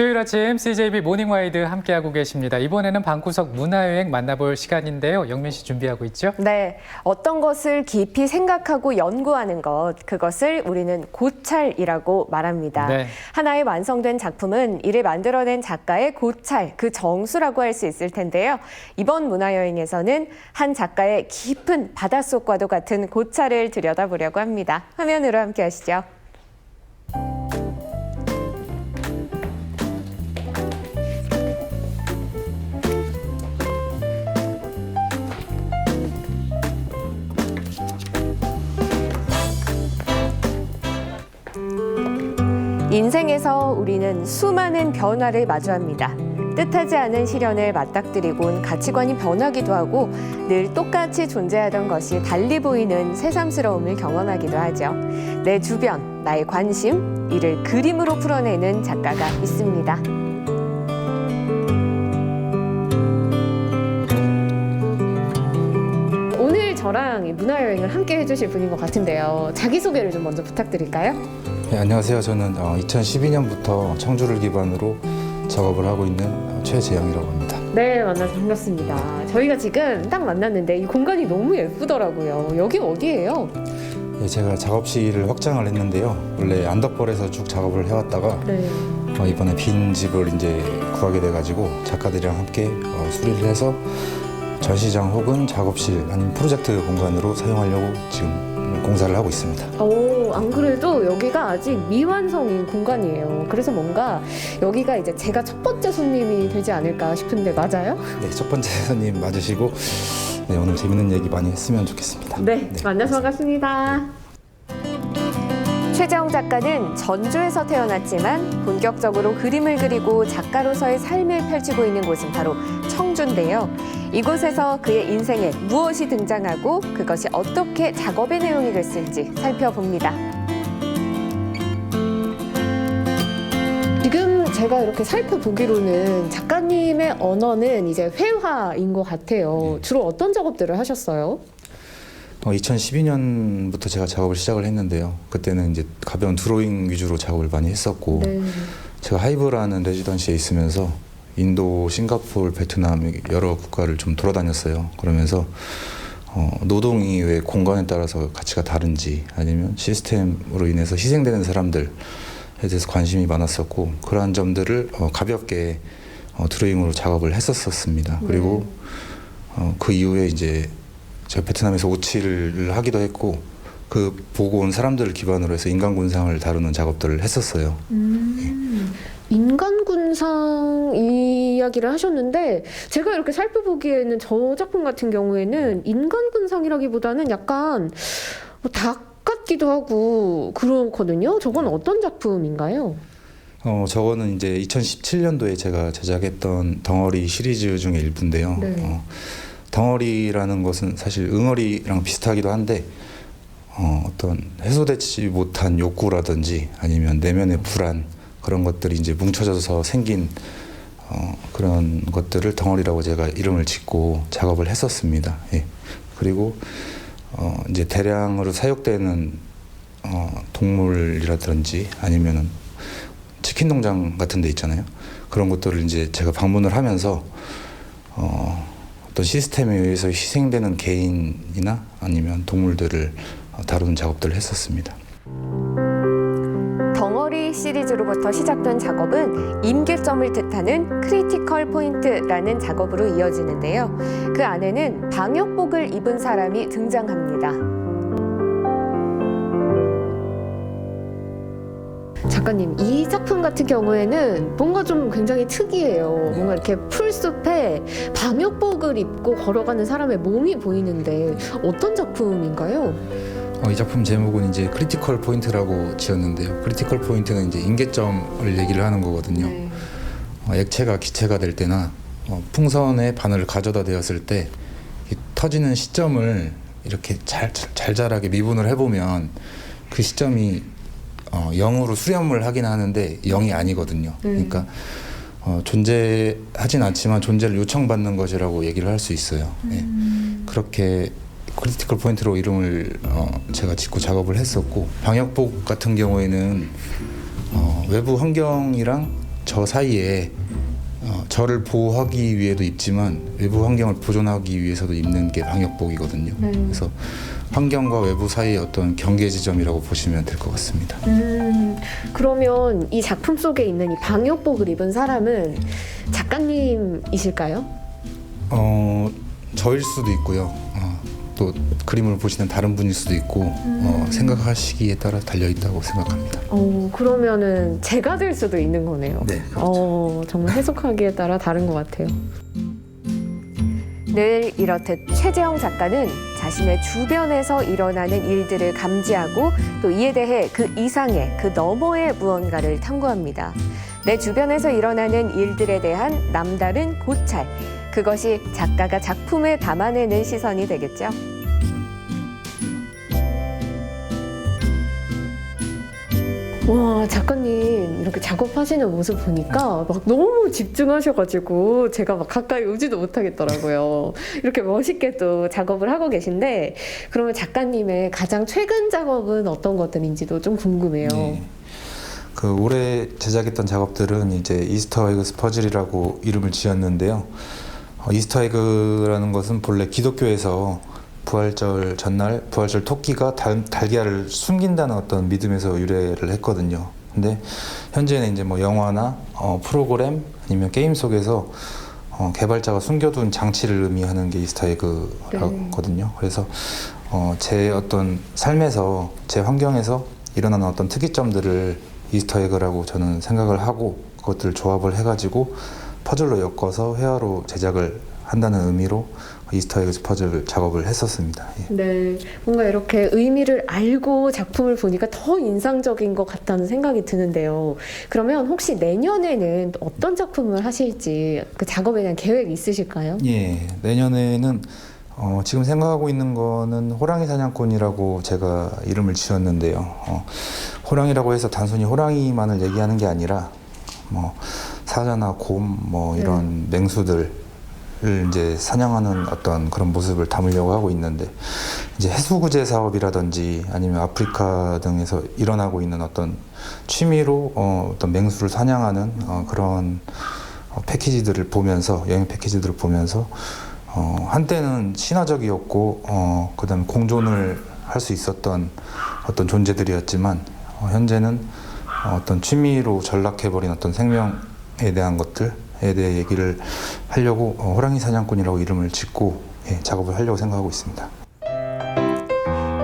수요일 아침 CJB 모닝와이드 함께하고 계십니다. 이번에는 방구석 문화여행 만나볼 시간인데요. 영민 씨 준비하고 있죠? 네, 어떤 것을 깊이 생각하고 연구하는 것, 그것을 우리는 고찰이라고 말합니다. 네. 하나의 완성된 작품은 이를 만들어낸 작가의 고찰, 그 정수라고 할 수 있을 텐데요. 이번 문화여행에서는 한 작가의 깊은 바닷속과도 같은 고찰을 들여다보려고 합니다. 화면으로 함께 하시죠. 인생에서 우리는 수많은 변화를 마주합니다. 뜻하지 않은 시련을 맞닥뜨리곤 가치관이 변하기도 하고 늘 똑같이 존재하던 것이 달리 보이는 새삼스러움을 경험하기도 하죠. 내 주변, 나의 관심, 이를 그림으로 풀어내는 작가가 있습니다. 오늘 저랑 문화여행을 함께 해주실 분인 것 같은데요. 자기소개를 좀 먼저 부탁드릴까요? 네, 안녕하세요. 저는 2012년부터 청주를 기반으로 작업을 하고 있는 최재영이라고 합니다. 네, 만나서 반갑습니다. 저희가 지금 딱 만났는데 이 공간이 너무 예쁘더라고요. 여기 어디예요? 네, 제가 작업실을 확장을 했는데요. 원래 안덕벌에서 쭉 작업을 해왔다가 네. 이번에 빈 집을 이제 구하게 돼가지고 작가들이랑 함께 수리를 해서 전시장 혹은 작업실 아니면 프로젝트 공간으로 사용하려고 지금 공사를 하고 있습니다. 오, 안 그래도 여기가 아직 미완성인 공간이에요. 그래서 뭔가 여기가 이제 제가 첫 번째 손님이 되지 않을까 싶은데 맞아요? 네, 첫 번째 손님 맞으시고 네, 오늘 재밌는 얘기 많이 했으면 좋겠습니다. 네, 만나서 반갑습니다. 최재영 작가는 전주에서 태어났지만 본격적으로 그림을 그리고 작가로서의 삶을 펼치고 있는 곳은 바로 청주인데요. 이곳에서 그의 인생에 무엇이 등장하고 그것이 어떻게 작업의 내용이 됐을지 살펴봅니다. 지금 제가 이렇게 살펴보기로는 작가님의 언어는 이제 회화인 것 같아요. 주로 어떤 작업들을 하셨어요? 2012년부터 제가 작업을 시작을 했는데요. 그때는 이제 가벼운 드로잉 위주로 작업을 많이 했었고 네. 제가 하이브라는 레지던시에 있으면서 인도, 싱가포르, 베트남 여러 국가를 좀 돌아다녔어요. 그러면서 노동이 왜 공간에 따라서 가치가 다른지 아니면 시스템으로 인해서 희생되는 사람들에 대해서 관심이 많았었고 그러한 점들을 가볍게 드로잉으로 작업을 했었습니다. 그리고 그 이후에 이제 제가 베트남에서 오칠을 하기도 했고 그 보고 온 사람들을 기반으로 해서 인간군상을 다루는 작업들을 했었어요. 인간군상 이야기를 하셨는데 제가 이렇게 살펴보기에는 저 작품 같은 경우에는 인간군상이라기보다는 약간 닭 같기도 하고 그렇거든요. 저건 어떤 작품인가요? 저거는 이제 2017년도에 제가 제작했던 덩어리 시리즈 중에 일부인데요. 네. 덩어리라는 것은 사실 응어리랑 비슷하기도 한데 어떤 해소되지 못한 욕구라든지 아니면 내면의 불안 그런 것들이 이제 뭉쳐져서 생긴 그런 것들을 덩어리라고 제가 이름을 짓고 작업을 했었습니다. 예. 그리고 이제 대량으로 사육되는 동물이라든지 아니면은 치킨 농장 같은 데 있잖아요. 그런 것들을 이제 제가 방문을 하면서 어떤 시스템에 의해서 희생되는 개인이나 아니면 동물들을 다루는 작업들을 했었습니다. 덩어리 시리즈로부터 시작된 작업은 임계점을 뜻하는 크리티컬 포인트라는 작업으로 이어지는데요. 그 안에는 방역복을 입은 사람이 등장합니다. 작가님, 이 작품 같은 경우에는 뭔가 좀 굉장히 특이해요. 뭔가 이렇게 풀숲에 방역복을 입고 걸어가는 사람의 몸이 보이는데 어떤 작품인가요? 이 작품 제목은 이제 크리티컬 포인트라고 지었는데요. 크리티컬 포인트는 이제 임계점을 얘기를 하는 거거든요. 네. 액체가 기체가 될 때나 풍선에 바늘을 가져다 대었을 때 터지는 시점을 이렇게 잘잘하게 미분을 해보면 그 시점이 0으로 수렴을 하긴 하는데 0이 아니거든요. 그러니까 존재하진 않지만 존재를 요청받는 것이라고 얘기를 할 수 있어요. 네. 그렇게 크리티컬 포인트로 이름을 제가 짓고 작업을 했었고 방역복 같은 경우에는 외부 환경이랑 저 사이에 저를 보호하기 위해도 입지만 외부 환경을 보존하기 위해서도 입는 게 방역복이거든요. 그래서 환경과 외부 사이의 어떤 경계 지점이라고 보시면 될 것 같습니다. 그러면 이 작품 속에 있는 이 방역복을 입은 사람은 작가님이실까요? 저일 수도 있고요. 또 그림을 보시는 다른 분일 수도 있고 생각하시기에 따라 달려 있다고 생각합니다. 그러면은 제가 될 수도 있는 거네요. 네, 그렇죠. 정말 해석하기에 따라 다른 것 같아요. 늘 이렇듯 최재형 작가는 자신의 주변에서 일어나는 일들을 감지하고 또 이에 대해 그 이상의 그 너머의 무언가를 탐구합니다. 내 주변에서 일어나는 일들에 대한 남다른 고찰. 그것이 작가가 작품에 담아내는 시선이 되겠죠. 와, 작가님 이렇게 작업하시는 모습 보니까 막 너무 집중하셔가지고 제가 막 가까이 오지도 못하겠더라고요. 이렇게 멋있게 또 작업을 하고 계신데 그러면 작가님의 가장 최근 작업은 어떤 것들인지도 좀 궁금해요. 네. 그 올해 제작했던 작업들은 이제 이스터 에그 퍼즐이라고 이름을 지었는데요. 이스터 에그라는 것은 본래 기독교에서 부활절 전날 부활절 토끼가 달걀을 숨긴다는 어떤 믿음에서 유래를 했거든요. 근데 현재는 이제 뭐 영화나 프로그램 아니면 게임 속에서 개발자가 숨겨둔 장치를 의미하는 게 이스터 에그거든요. 그래서 제 어떤 삶에서 제 환경에서 일어나는 어떤 특이점들을 이스터 에그라고 저는 생각을 하고 그것들을 조합을 해가지고 퍼즐로 엮어서 회화로 제작을 한다는 의미로 이스터 에그 퍼즐 작업을 했었습니다. 예. 네, 뭔가 이렇게 의미를 알고 작품을 보니까 더 인상적인 것 같다는 생각이 드는데요. 그러면 혹시 내년에는 어떤 작품을 하실지 그 작업에 대한 계획이 있으실까요? 예, 내년에는 지금 생각하고 있는 거는 호랑이 사냥꾼이라고 제가 이름을 지었는데요. 호랑이라고 해서 단순히 호랑이만을 얘기하는 게 아니라 뭐 사자나 곰 뭐 이런 맹수들을 이제 사냥하는 어떤 그런 모습을 담으려고 하고 있는데 이제 해수구제 사업이라든지 아니면 아프리카 등에서 일어나고 있는 어떤 취미로 어떤 맹수를 사냥하는 그런 패키지들을 보면서 여행 패키지들을 보면서 한때는 신화적이었고 그다음 공존을 할 수 있었던 어떤 존재들이었지만 현재는 어떤 취미로 전락해버린 어떤 생명에 대한 것들에 대해 얘기를 하려고 호랑이 사냥꾼이라고 이름을 짓고 작업을 하려고 생각하고 있습니다.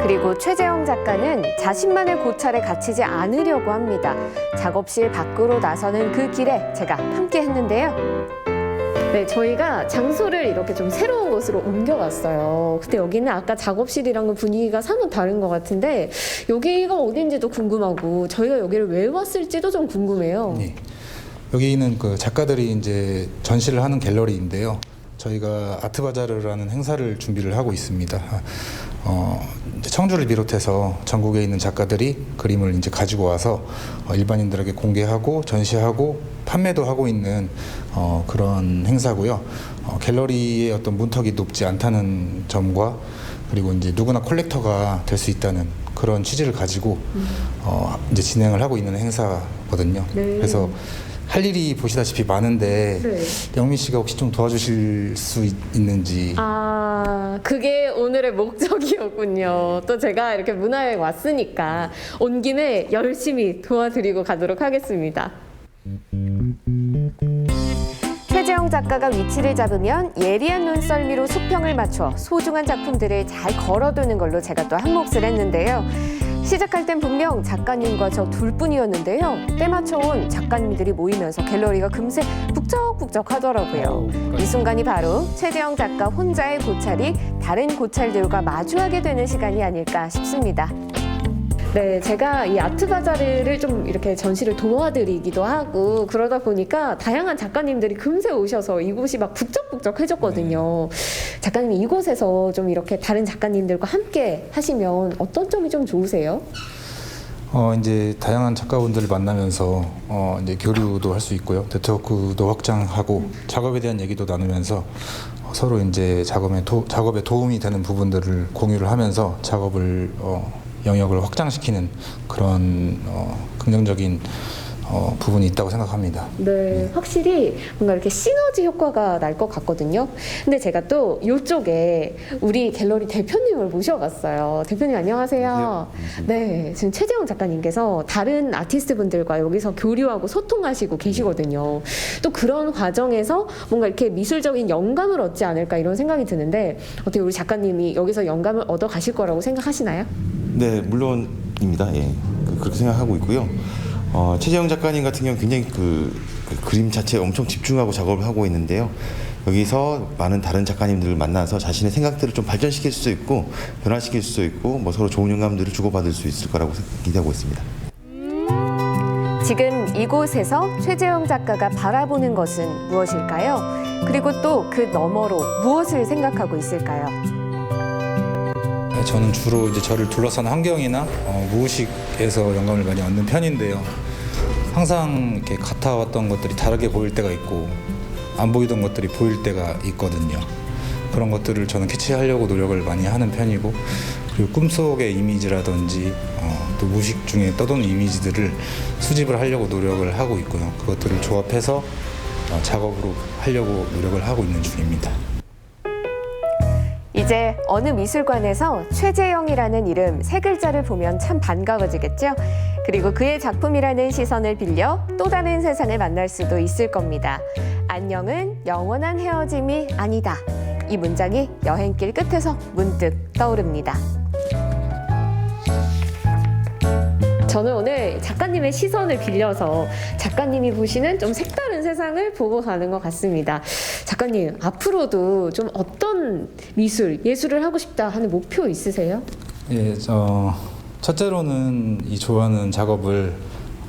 그리고 최재형 작가는 자신만의 고찰에 갇히지 않으려고 합니다. 작업실 밖으로 나서는 그 길에 제가 함께 했는데요. 네, 저희가 장소를 이렇게 좀 새로운 곳으로 옮겨왔어요. 근데 여기는 아까 작업실이랑은 분위기가 사뭇 다른 것 같은데 여기가 어딘지도 궁금하고 저희가 여기를 왜 왔을지도 좀 궁금해요. 네. 여기는 그 작가들이 이제 전시를 하는 갤러리인데요. 저희가 아트바자르라는 행사를 준비를 하고 있습니다. 이제 청주를 비롯해서 전국에 있는 작가들이 그림을 이제 가지고 와서 일반인들에게 공개하고 전시하고 판매도 하고 있는 그런 행사고요. 갤러리의 어떤 문턱이 높지 않다는 점과 그리고 이제 누구나 콜렉터가 될 수 있다는 그런 취지를 가지고 이제 진행을 하고 있는 행사거든요. 네. 그래서 할 일이 보시다시피 많은데 네. 영민 씨가 혹시 좀 도와주실 수 있는지. 그게 오늘의 목적이었군요. 또 제가 이렇게 문화여행 왔으니까 온 김에 열심히 도와드리고 가도록 하겠습니다. 최재형 작가가 위치를 잡으면 예리한 눈썰미로 수평을 맞춰 소중한 작품들을 잘 걸어두는 걸로 제가 또 한몫을 했는데요. 시작할 땐 분명 작가님과 저 둘뿐이었는데요. 때 맞춰온 작가님들이 모이면서 갤러리가 금세 북적북적 하더라고요. 이 순간이 바로 최재형 작가 혼자의 고찰이 다른 고찰들과 마주하게 되는 시간이 아닐까 싶습니다. 네, 제가 이 아트바자르를 좀 이렇게 전시를 도와드리기도 하고 그러다 보니까 다양한 작가님들이 금세 오셔서 이곳이 막 북적북적해졌거든요. 작가님 이곳에서 좀 이렇게 다른 작가님들과 함께 하시면 어떤 점이 좀 좋으세요? 이제 다양한 작가분들을 만나면서 이제 교류도 할 수 있고요. 네트워크도 확장하고 작업에 대한 얘기도 나누면서 서로 이제 작업에 도움이 되는 부분들을 공유를 하면서 작업을 영역을 확장시키는 그런 긍정적인 부분이 있다고 생각합니다. 네, 확실히 뭔가 이렇게 시너지 효과가 날 것 같거든요. 근데 제가 또 이쪽에 우리 갤러리 대표님을 모셔봤어요. 대표님 안녕하세요. 네, 지금 최재형 작가님께서 다른 아티스트 분들과 여기서 교류하고 소통하시고 계시거든요. 또 그런 과정에서 뭔가 이렇게 미술적인 영감을 얻지 않을까 이런 생각이 드는데 어떻게 우리 작가님이 여기서 영감을 얻어 가실 거라고 생각하시나요? 네, 물론입니다. 예, 그렇게 생각하고 있고요. 최재형 작가님 같은 경우는 굉장히 그 그림 자체에 엄청 집중하고 작업을 하고 있는데요. 여기서 많은 다른 작가님들을 만나서 자신의 생각들을 좀 발전시킬 수도 있고 변화시킬 수도 있고 뭐 서로 좋은 영감들을 주고받을 수 있을 거라고 기대하고 있습니다. 지금 이곳에서 최재형 작가가 바라보는 것은 무엇일까요? 그리고 또 그 너머로 무엇을 생각하고 있을까요? 네, 저는 주로 이제 저를 둘러싼 환경이나 무의식에서 영감을 많이 얻는 편인데요. 항상 이렇게 같아왔던 것들이 다르게 보일 때가 있고 안 보이던 것들이 보일 때가 있거든요. 그런 것들을 저는 캐치하려고 노력을 많이 하는 편이고, 그리고 꿈속의 이미지라든지 또 무의식 중에 떠도는 이미지들을 수집을 하려고 노력을 하고 있고요. 그것들을 조합해서 작업으로 하려고 노력을 하고 있는 중입니다. 이제 어느 미술관에서 최재형이라는 이름 세 글자를 보면 참 반가워지겠죠? 그리고 그의 작품이라는 시선을 빌려 또 다른 세상을 만날 수도 있을 겁니다. 안녕은 영원한 헤어짐이 아니다. 이 문장이 여행길 끝에서 문득 떠오릅니다. 저는 오늘 작가님의 시선을 빌려서 작가님이 보시는 좀 색다른 세상을 보고 가는 것 같습니다. 작가님, 앞으로도 좀 어떤 예술을 하고 싶다 하는 목표 있으세요? 예, 첫째로는 이 좋아하는 작업을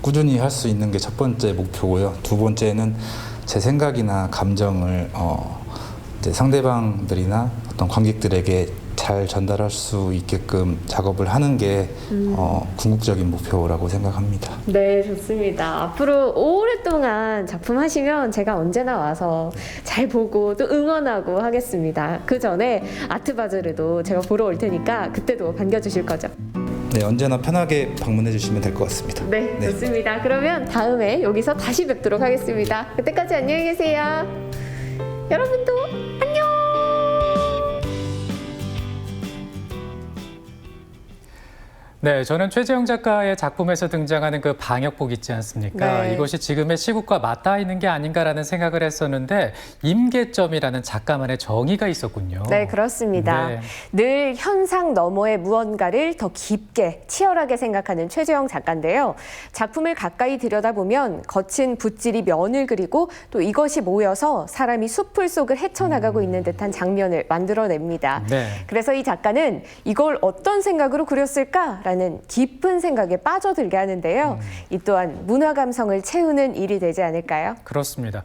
꾸준히 할 수 있는 게 첫 번째 목표고요. 두 번째는 제 생각이나 감정을 이제 상대방들이나 어떤 관객들에게 잘 전달할 수 있게끔 작업을 하는 게 궁극적인 목표라고 생각합니다. 네, 좋습니다. 앞으로 오랫동안 작품 하시면 제가 언제나 와서 잘 보고 또 응원하고 하겠습니다. 그 전에 아트바자르도 제가 보러 올 테니까 그때도 반겨주실 거죠? 네, 언제나 편하게 방문해 주시면 될 것 같습니다. 네, 좋습니다. 그러면 다음에 여기서 다시 뵙도록 하겠습니다. 그때까지 안녕히 계세요. 여러분도 안녕! 네, 저는 최재형 작가의 작품에서 등장하는 그 방역복 있지 않습니까? 네. 이것이 지금의 시국과 맞닿아 있는 게 아닌가라는 생각을 했었는데 임계점이라는 작가만의 정의가 있었군요. 네, 그렇습니다. 네. 늘 현상 너머의 무언가를 더 깊게 치열하게 생각하는 최재형 작가인데요. 작품을 가까이 들여다보면 거친 붓질이 면을 그리고 또 이것이 모여서 사람이 숲을 속을 헤쳐나가고 있는 듯한 장면을 만들어냅니다. 네. 그래서 이 작가는 이걸 어떤 생각으로 그렸을까라는 깊은 생각에 빠져들게 하는데요. 이 또한 문화 감성을 채우는 일이 되지 않을까요? 그렇습니다.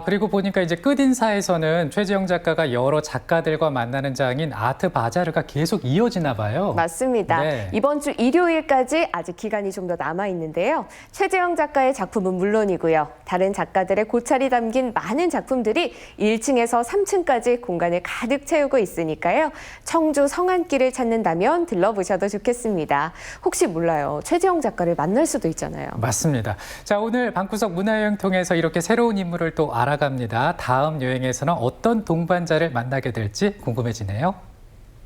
그리고 보니까 이제 끝인사에서는 최재형 작가가 여러 작가들과 만나는 장인 아트 바자르가 계속 이어지나 봐요. 맞습니다. 네. 이번 주 일요일까지 아직 기간이 좀 더 남아 있는데요. 최재형 작가의 작품은 물론이고요. 다른 작가들의 고찰이 담긴 많은 작품들이 1층에서 3층까지 공간을 가득 채우고 있으니까요. 청주 성안길을 찾는다면 들러보셔도 좋겠습니다. 혹시 몰라요. 최재형 작가를 만날 수도 있잖아요. 맞습니다. 자, 오늘 방구석 문화여행 통해서 이렇게 새로운 인물을 또 알아갑니다. 다음 여행에서는 어떤 동반자를 만나게 될지 궁금해지네요.